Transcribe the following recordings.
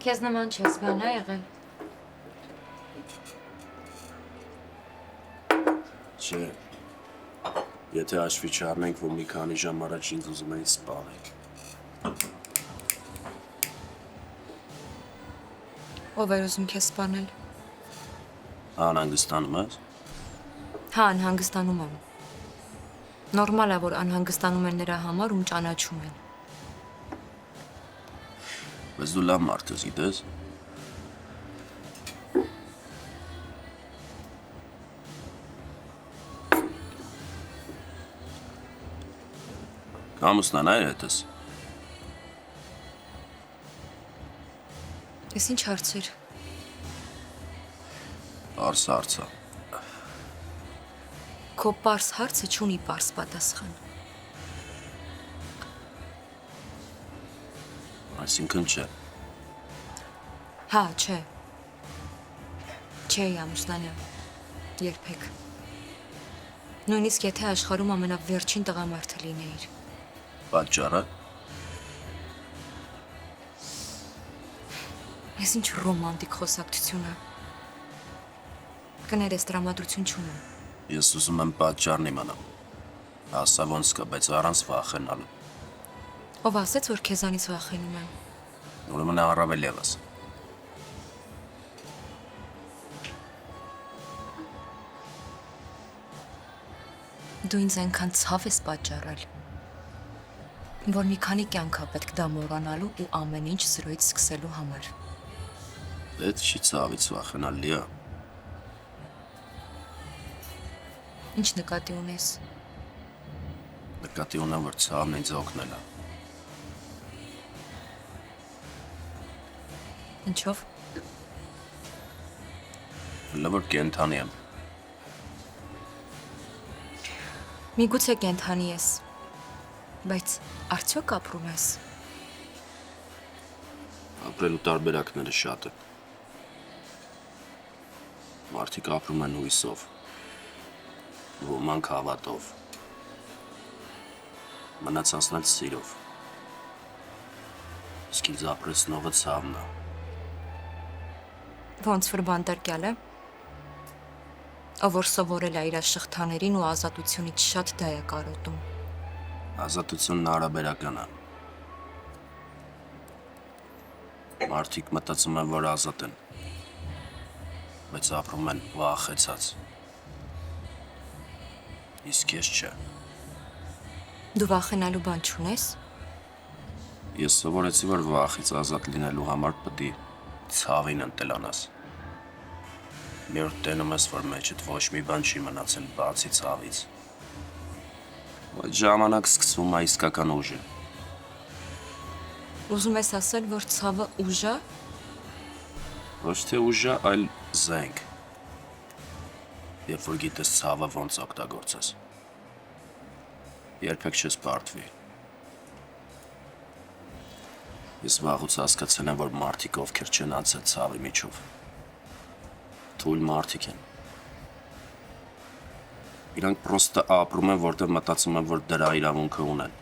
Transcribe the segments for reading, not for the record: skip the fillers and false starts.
Քեզ նման չես բան ա եղել։ Չէ։ Եթե հաշվի չառնենք, որ մի քանի ժամ առաջ ինձ ուզում էին սպանել։ Ով էր ուզում քեզ սպանել։ Անհանգստանում ես։ Հա, անհանգստանում եմ։ Նորմալ է, որ անհանգստանում են նրա համար, ում ճանաչում են։ Բայց դու լավ մարդ ես, գիտես։ Ամուսնանա՞ր հետս։ Ես ինչ հարցեր։ Արսա։ Քո պարս հարցը չունի պարս պատասխան։ Այսինքն չէ։ Հա, չէ։ Չէի ամուսնանա։ Երբեք։ Նույնիսկ եթե աշխարհում ամենավերջին տղամարդը լինեիր։ Պատճառը։ Ես ինչ ռոմանտիկ խոսակցություն է։ Կներես տրամադրություն չունեմ։ Ես ուզում եմ պատճառն իմանամ։ Ասա ոնց կա, բայց առանց վախենալու։ Ով ասեց, որ քեզանից վախենում եմ։ Ուրեմն առավել ևս։ Դու ինձ այնքան ցավ ես պատճառել, որ մի քանի կյանք ա պետք դա մոռանալու ու ամեն ինչ զրոյից սկսելու համար։ Այդ չի ցավից վախենալ, լիա։ Ինչ նկատի ունես։ Նկատի ունեմ, որ ցավն ինձ օգնել է։ Ինչով։ Լավ կենթանի եմ։ Միգուցե կենթանի ես, բայց արդյոք ապրում ես։ Ապրելու տարբերակները շատ են։ Մարդիկ ապրում են հույսով, ոմանք հավատով, մնացածն էլ սիրով։ Իսկ ինձ ապրեցնողը ցավն է։ Ոնց որ բանտարկյալ է, ով որ սովորել է իր շղթաներին ու ազատությունից շատ դա է կարոտում։ Ազատությունն հարաբերական է։ Մարդիկ մտածում են, որ ազատ են, բայց ապրում են վախեցած։ Իսկ ես չէ։ Դու վախենալու բան չունես։ Ես սովորեցի, որ վախից ազատ լինելու համար պետք է ցավին ընտելանաս։ Մի օր տենում ես, որ մեջդ ոչ մի բան չի մնացել բացի ցավից։ Այդ ժամանակ սկսվում է իսկական ուժը։ Ուզում ես ասել, որ ցավը ուժ է։ Ոչ թե ուժը, այլ զենք։ Երբ որ գիտես ցավը ոնց օգտագործես։ Երբեք չես բարդվի։ Ես վաղուց հասկացել եմ, որ մարդիկ, ովքեր չեն անցել ցավի միջով, թույլ մարդիկ են։ Իրանք պրոստը ապրում են, որտեղ մտածում են, որ դրա իրավունքը ունեն։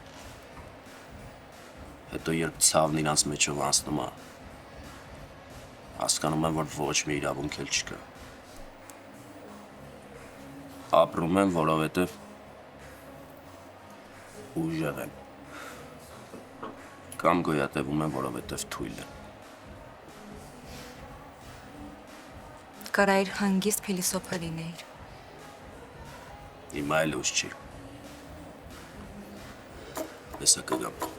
Հետո երբ ցավն իրանց մեջով անցնում է, հասկանում են, որ ոչ մի իրավունք էլ չկա։ Ապրում են, որովհետև ուժեղ են։ Կամ գոյատևում են, որովհետև թույլ են։ Կարայր հանգիստ փիլիսոփա լինեիր։ Հիմա էլ ուժ չի։ Հեսա կգամ։